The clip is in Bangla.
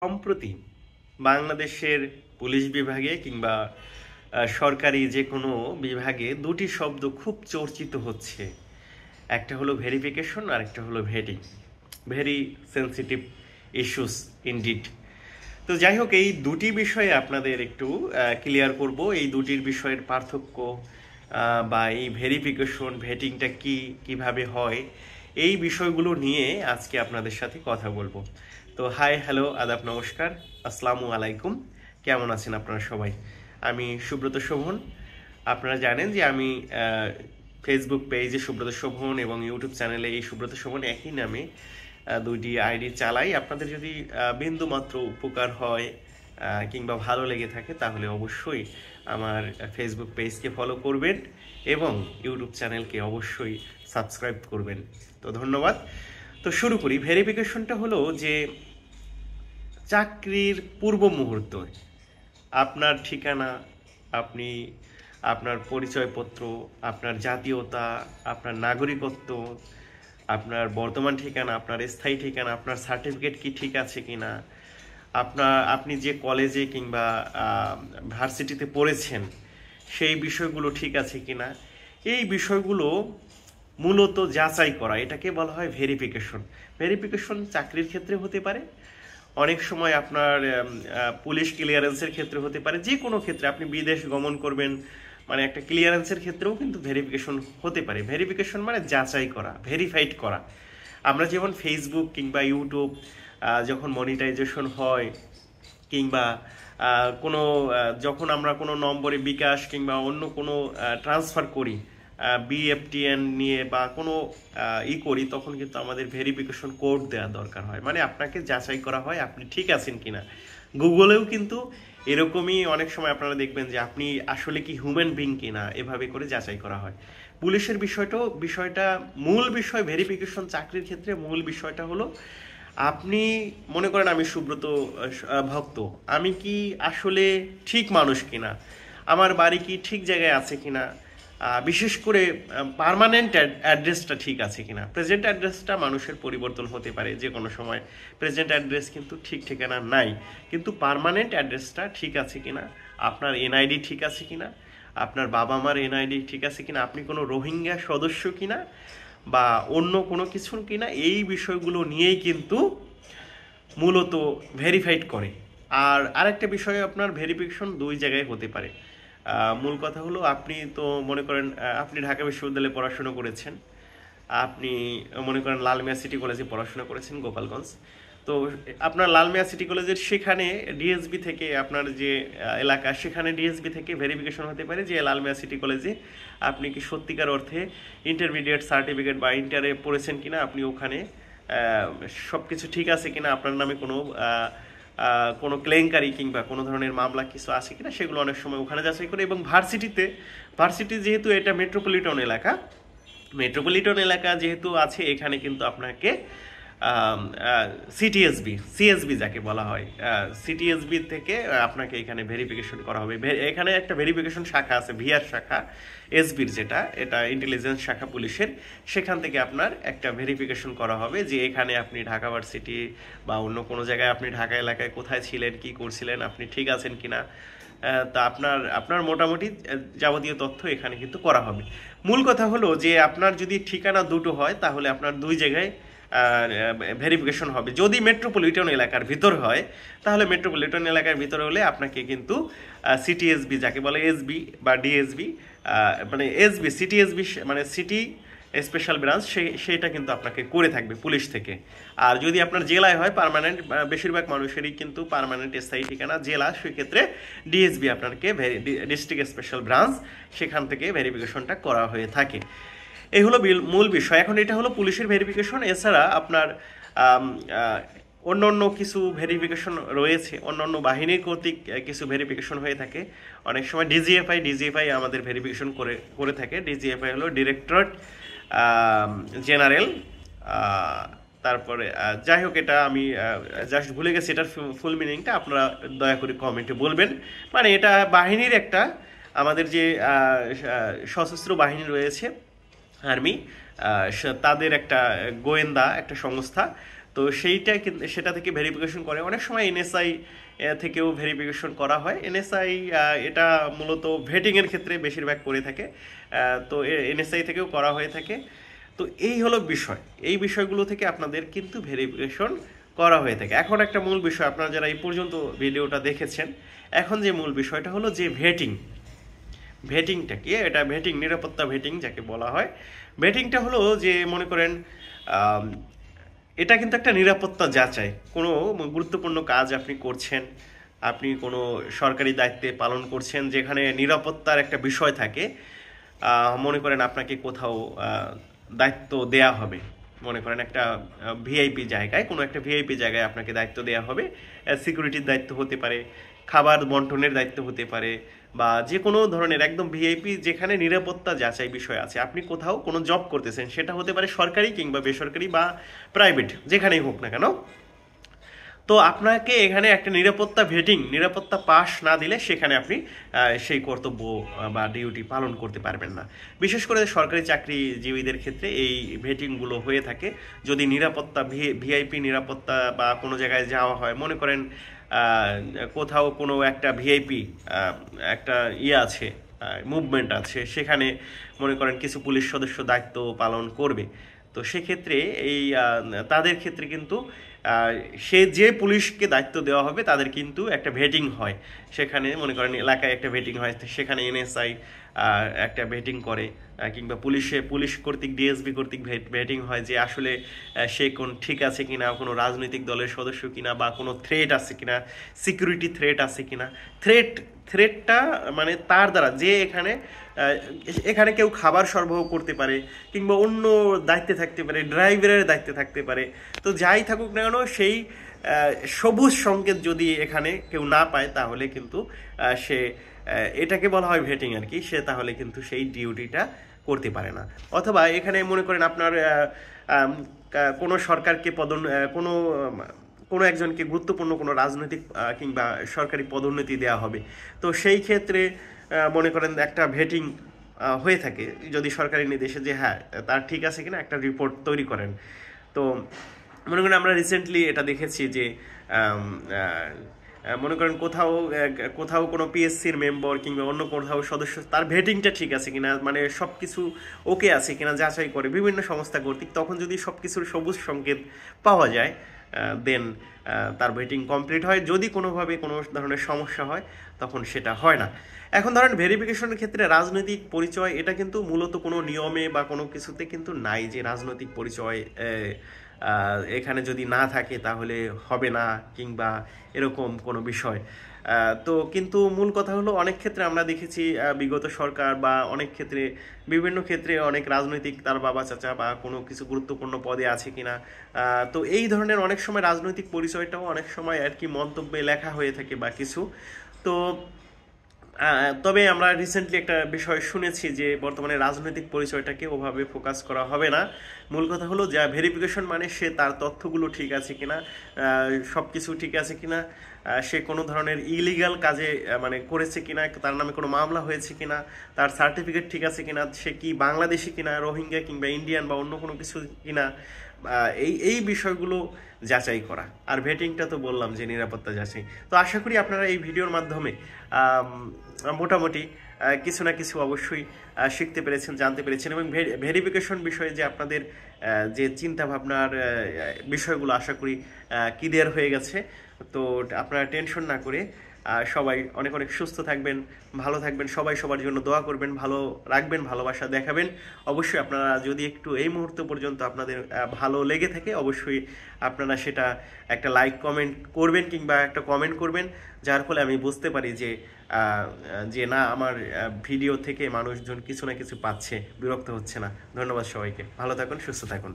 সম্প্রতি বাংলাদেশের পুলিশ বিভাগে কিংবা সরকারি যে কোনো বিভাগে দুটি শব্দ খুব চর্চিত হচ্ছে। একটা হলো ভেরিফিকেশন আর একটা হলো vetting. Very sensitive issues indeed. তো যাই হোক, এই দুটি বিষয়ে আপনাদের একটু ক্লিয়ার করব, এই দুটির বিষয়ের পার্থক্য বা এই ভেরিফিকেশন ভেটিংটা কিভাবে হয়, এই বিষয়গুলো নিয়ে আজকে আপনাদের সাথে কথা বলবো। তো হাই, হ্যালো, আদাব, নমস্কার, আসসালামু আলাইকুম। কেমন আছেন আপনারা সবাই? আমি সুব্রত শোভন। আপনারা জানেন যে আমি ফেসবুক পেজে সুব্রত শোভন এবং ইউটিউব চ্যানেলে এই সুব্রত শোভন একই নামে দুইটি আইডি চালাই। আপনাদের যদি বিন্দু মাত্র উপকার হয় কিংবা ভালো লেগে থাকে তাহলে অবশ্যই আমার ফেসবুক পেজকে ফলো করবেন এবং ইউটিউব চ্যানেলকে অবশ্যই সাবস্ক্রাইব করবেন। তো ধন্যবাদ। তো শুরু করি। ভেরিফিকেশনটা হলো যে চাকরির পূর্ব মুহূর্ত আপনার ঠিকানা, আপনি আপনার পরিচয়পত্র, আপনার জাতীয়তা, আপনার নাগরিকত্ব, আপনার বর্তমান ঠিকানা, আপনার স্থায়ী ঠিকানা, আপনার সার্টিফিকেট কি ঠিক আছে কিনা, আপনি যে কলেজে কিংবা ভার্সিটিতে পড়েছেন সেই বিষয়গুলো ঠিক আছে কিনা, এই বিষয়গুলো মূলত যাচাই করা, এটাকে বলা হয় ভেরিফিকেশন। ভেরিফিকেশন চাকরির ক্ষেত্রে হতে পারে, অনেক সময় আপনার পুলিশ ক্লিয়ারেন্সের ক্ষেত্রে হতে পারে, যে কোনো ক্ষেত্রে আপনি বিদেশ গমন করবেন মানে একটা ক্লিয়ারেন্সের ক্ষেত্রেও কিন্তু ভেরিফিকেশন হতে পারে। ভেরিফিকেশন মানে যাচাই করা, ভেরিফাইড করা। আমরা যেমন ফেসবুক কিংবা ইউটিউব যখন মনিটাইজেশন হয় কিংবা কোনো যখন আমরা কোনো নম্বরে বিকাশ কিংবা অন্য কোনো ট্রান্সফার করি, বিএফটিএন নিয়ে বা কোনো করি, তখন কিন্তু আমাদের ভেরিফিকেশন কোড দেওয়া দরকার হয়, মানে আপনাকে যাচাই করা হয় আপনি ঠিক আছেন কিনা। গুগলেও কিন্তু এরকমই অনেক সময় আপনারা দেখবেন যে আপনি আসলে কি হিউম্যান বিং কিনা, এভাবে করে যাচাই করা হয়। পুলিশের বিষয়টা মূল বিষয় ভেরিফিকেশন চাকরির ক্ষেত্রে মূল বিষয়টা হলো আপনি মনে করেন আমি সুব্রত ভক্ত, আমি কি আসলে ঠিক মানুষ কিনা, আমার বাড়ি কি ঠিক জায়গায় আছে কিনা, বিশেষ করে পার্মানেন্ট অ্যাড্রেসটা ঠিক আছে কিনা। প্রেজেন্ট অ্যাড্রেসটা মানুষের পরিবর্তন হতে পারে যে কোনো সময়, প্রেজেন্ট অ্যাড্রেস কিন্তু ঠিক ঠিকানা নাই, কিন্তু পার্মানেন্ট অ্যাড্রেসটা ঠিক আছে কিনা, আপনার এনআইডি ঠিক আছে কিনা, আপনার বাবা মার এনআইডি ঠিক আছে কিনা, আপনি কোনো রোহিঙ্গা সদস্য কিনা বা অন্য কোনো কিছু কিনা, এই বিষয়গুলো নিয়েই কিন্তু মূলত ভেরিফাইড করে। আর আরেকটা বিষয়, আপনার ভেরিফিকেশন দুই জায়গায় হতে পারে। মূল কথা হলো আপনি তো মনে করেন আপনি ঢাকা বিশ্ববিদ্যালয়ে পড়াশোনা করেছেন, আপনি মনে করেন লালমিয়া সিটি কলেজে পড়াশোনা করেছেন গোপালগঞ্জ। তো আপনার লালমিয়া সিটি কলেজের সেখানে ডিএসবি থেকে আপনার যে এলাকা, সেখানে ডিএসবি থেকে ভেরিফিকেশন হতে পারে যে লালমিয়া সিটি কলেজে আপনি কি সত্যিকার অর্থে ইন্টারমিডিয়েট সার্টিফিকেট বা ইন্টারে পড়েছেন কিনা, আপনি ওখানে সব কিছু ঠিক আছে কিনা, আপনার নামে কোনো কেলেঙ্কারি কিংবা কোনো ধরনের মামলা কিছু আছে কিনা, সেগুলো অনেক সময় ওখানে যাচাই করে। এবং ভার্সিটি যেহেতু এটা মেট্রোপলিটন এলাকা যেহেতু আছে, এখানে কিন্তু আপনাকে সিএসবি যাকে বলা হয়, সিটিএসবি থেকে আপনাকে এখানে ভেরিফিকেশন করা হবে। এখানে একটা ভেরিফিকেশন শাখা আছে, ভিআর শাখা, এসবির যেটা, এটা ইন্টেলিজেন্স শাখা পুলিশের, সেখান থেকে আপনার একটা ভেরিফিকেশন করা হবে যে এখানে আপনি ঢাকা ভার্সিটি বা অন্য কোনো জায়গায় আপনি ঢাকা এলাকায় কোথায় ছিলেন, কি করছিলেন, আপনি ঠিক আছেন কিনা। তা আপনার মোটামুটি যাবতীয় তথ্য এখানে কিন্তু করা হবে। মূল কথা হলো যে আপনার যদি ঠিকানা দুটো হয় তাহলে আপনার দুই জায়গায় ভেরিফিকেশন হবে। যদি মেট্রোপলিটন এলাকার ভিতর হয় তাহলে মেট্রোপলিটন এলাকার ভিতরে হলে আপনাকে কিন্তু সিটিএসবি যাকে বলে, এসবি বা ডিএসবি, মানে এসবি সিটিএসবি মানে সিটি স্পেশাল ব্রাঞ্চ, সেইটা কিন্তু আপনাকে করে থাকবে পুলিশ থেকে। আর যদি আপনার জেলায় হয় পার্মানেন্ট, বেশিরভাগ মানুষেরই কিন্তু পার্মানেন্ট স্থায়ী ঠিকানা জেলা, সেক্ষেত্রে ডিএসবি আপনাকে ডিস্ট্রিক্ট স্পেশাল ব্রাঞ্চ, সেখান থেকে ভেরিফিকেশনটা করা হয়ে থাকে। এই হলো মূল বিষয়। এখন এটা হলো পুলিশের ভেরিফিকেশন। এছাড়া আপনার অন্য কিছু ভেরিফিকেশন রয়েছে, অন্য বাহিনীর কর্তৃক কিছু ভেরিফিকেশন হয়ে থাকে। অনেক সময় ডিজিএফআই আমাদের ভেরিফিকেশন করে থাকে। ডিজিএফআই হলো ডিরেক্টরেট জেনারেল। তারপরে যাই হোক, এটা আমি জাস্ট ভুলে গেছি এটার ফুল মিনিংটা, আপনারা দয়া করে কমেন্টে বলবেন। মানে এটা বাহিনীর একটা, আমাদের যে সশস্ত্র বাহিনী রয়েছে আর্মি, তাদের একটা গোয়েন্দা একটা সংস্থা। তো তো সেইটা কিন্তু সেটা থেকে ভেরিফিকেশন করে, অনেক সময় এনএসআই থেকেও ভেরিফিকেশন করা হয়। এনএসআই এটা মূলত ভেটিংয়ের ক্ষেত্রে বেশিরভাগ করে থাকে, তো এনএসআই থেকেও করা হয়ে থাকে। তো এই হলো বিষয়, এই বিষয়গুলো থেকে আপনাদের কিন্তু ভেরিফিকেশন করা হয়ে থাকে। এখন একটা মূল বিষয়, আপনারা যারা এই পর্যন্ত ভিডিওটা দেখেছেন, এখন যে মূল বিষয়টা হলো যে ভেটিংটা কি, এটা ভেটিং, নিরাপত্তা ভেটিং যাকে বলা হয়। ভেটিংটা হলো যে মনে করেন এটা কিন্তু একটা নিরাপত্তা যাচাই। কোনো গুরুত্বপূর্ণ কাজ আপনি করছেন, আপনি কোনো সরকারি দায়িত্বে পালন করছেন যেখানে নিরাপত্তার একটা বিষয় থাকে। মনে করেন আপনাকে কোথাও দায়িত্ব দেয়া হবে, মনে করেন একটা ভিআইপি জায়গায়, কোনো একটা ভিআইপি জায়গায় আপনাকে দায়িত্ব দেওয়া হবে। সিকিউরিটির দায়িত্ব হতে পারে, খাবার বন্টনের দায়িত্ব হতে পারে, বা যে কোনো ধরনের একদম ভিআইপি যেখানে নিরাপত্তা যাচাই বিষয় আছে। আপনি কোথাও কোনো জব করতেছেন, সেটা হতে পারে সরকারি কিংবা বেসরকারি বা প্রাইভেট, যেখানেই হোক না কেন। তো আপনাকে এখানে একটা নিরাপত্তা পাস না দিলে সেখানে আপনি সেই কর্তব্য বা ডিউটি পালন করতে পারবেন না। বিশেষ করে সরকারি চাকরিজীবীদের ক্ষেত্রে এই ভেটিংগুলো হয়ে থাকে। যদি নিরাপত্তা ভিআইপি নিরাপত্তা বা কোনো জায়গায় যাওয়া হয়, মনে করেন কোথাও কোনো একটা ভিআইপি একটা আছে, মুভমেন্ট আছে, সেখানে মনে করেন কিছু পুলিশ সদস্য দায়িত্ব পালন করবে। তো সেক্ষেত্রে এই তাদের ক্ষেত্রে কিন্তু সে যে পুলিশকে দায়িত্ব দেওয়া হবে তাদের কিন্তু একটা ভেটিং হয়। সেখানে মনে করেন এলাকায় একটা ভেটিং হয়, সেখানে এনএসআই একটা ভেটিং করে, কিংবা পুলিশ কর্তৃক ডিএসবি কর্তৃক ভেটিং হয় যে আসলে সে কোন ঠিক আছে কিনা, কোনো রাজনৈতিক দলের সদস্য কিনা, বা কোনো থ্রেট আছে কিনা, সিকিউরিটি থ্রেট আছে কিনা। থ্রেটটা মানে তার দ্বারা যে এখানে কেউ খাবার সরবরাহ করতে পারে, কিংবা অন্য দায়িত্বে থাকতে পারে, ড্রাইভারের দায়িত্বে থাকতে পারে। তো যাই থাকুক না কেন, সেই সবুজ সংকেত যদি এখানে কেউ না পায়, তাহলে কিন্তু সে এটাকে বলা হয় ভেটিং আর কি, সে তাহলে কিন্তু সেই ডিউটিটা করতে পারে না। অথবা এখানে মনে করেন আপনার কোনো সরকারকে কোনো একজনকে গুরুত্বপূর্ণ কোনো রাজনৈতিক কিংবা সরকারি পদোন্নতি দেওয়া হবে। তো সেই ক্ষেত্রে মনে করেন একটা ভেটিং হয়ে থাকে, যদি সরকারি নির্দেশে যে হ্যাঁ তার ঠিক আছে কিনা একটা রিপোর্ট তৈরি করেন। তো মনে করেন আমরা রিসেন্টলি এটা দেখেছি যে মনে করেন কোথাও কোনো পিএসসির মেম্বার কিংবা অন্য কোথাও সদস্য, তার ভেটিংটা ঠিক আছে কিনা, মানে সব কিছু ওকে আছে কিনা যাচাই করে বিভিন্ন সংস্থা কর্তৃক। তখন যদি সব কিছুর সবুজ সংকেত পাওয়া যায়, দেন তার ভেটিং কমপ্লিট হয়। যদি কোনোভাবে কোনো ধরনের সমস্যা হয়, তখন সেটা হয় না। এখন ধরেন ভেরিফিকেশনের ক্ষেত্রে রাজনৈতিক পরিচয়, এটা কিন্তু মূলত কোনো নিয়মে বা কোনো কিছুতে কিন্তু নাই যে রাজনৈতিক পরিচয় এখানে যদি না থাকে তাহলে হবে না, কিংবা এরকম কোনো বিষয়। তো কিন্তু মূল কথা হলো, অনেক ক্ষেত্রে আমরা দেখেছি বিগত সরকার বা বিভিন্ন ক্ষেত্রে অনেক রাজনৈতিক তার বাবা চাচা বা কোনো কিছু গুরুত্বপূর্ণ পদে আছে কিনা। তো এই ধরনের অনেক সময় রাজনৈতিক পরিচয়টাও অনেক সময় আর কি মন্তব্যে লেখা হয়ে থাকে বা কিছু। তো তবে আমরা রিসেন্টলি একটা বিষয় শুনেছি যে বর্তমানে রাজনৈতিক পরিচয়টাকে ওভাবে ফোকাস করা হবে না। মূল কথা হলো যা ভেরিফিকেশন মানে সে তার তথ্যগুলো ঠিক আছে কিনা, সব কিছু ঠিক আছে কিনা, সে কোনো ধরনের ইলিগাল কাজে মানে করেছে কিনা, তার নামে কোনো মামলা হয়েছে কিনা, তার সার্টিফিকেট ঠিক আছে কিনা, সে কি বাংলাদেশি কিনা, রোহিঙ্গা কিংবা ইন্ডিয়ান বা অন্য কোনো কিছু কিনা, এই বিষয়গুলো যাচাই করা। আর ভেটিংটা তো বললাম যে নিরাপত্তা যাচাই। তো আশা করি আপনারা এই ভিডিওর মাধ্যমে মোটামুটি কিছু না কিছু অবশ্যই শিখতে পেরেছেন, জানতে পেরেছেন, এবং ভেরিফিকেশন বিষয়ে যে আপনাদের যে চিন্তা ভাবনার বিষয়গুলো আশা করি ক্লিয়ার হয়ে গেছে। তো আপনারা টেনশন না করে সবাই অনেক অনেক সুস্থ থাকবেন, ভালো থাকবেন, সবাই সবার জন্য দোয়া করবেন, ভালো রাখবেন, ভালোবাসা দেখাবেন। অবশ্যই আপনারা যদি একটু এই মুহূর্ত পর্যন্ত আপনাদের ভালো লেগে থাকে, অবশ্যই আপনারা সেটা একটা লাইক কমেন্ট করবেন কিংবা একটা কমেন্ট করবেন, যার ফলে আমি বুঝতে পারি যে না, আমার ভিডিও থেকে মানুষজন কিছু না কিছু পাচ্ছে, বিরক্ত হচ্ছে না। ধন্যবাদ সবাইকে, ভালো থাকুন, সুস্থ থাকুন।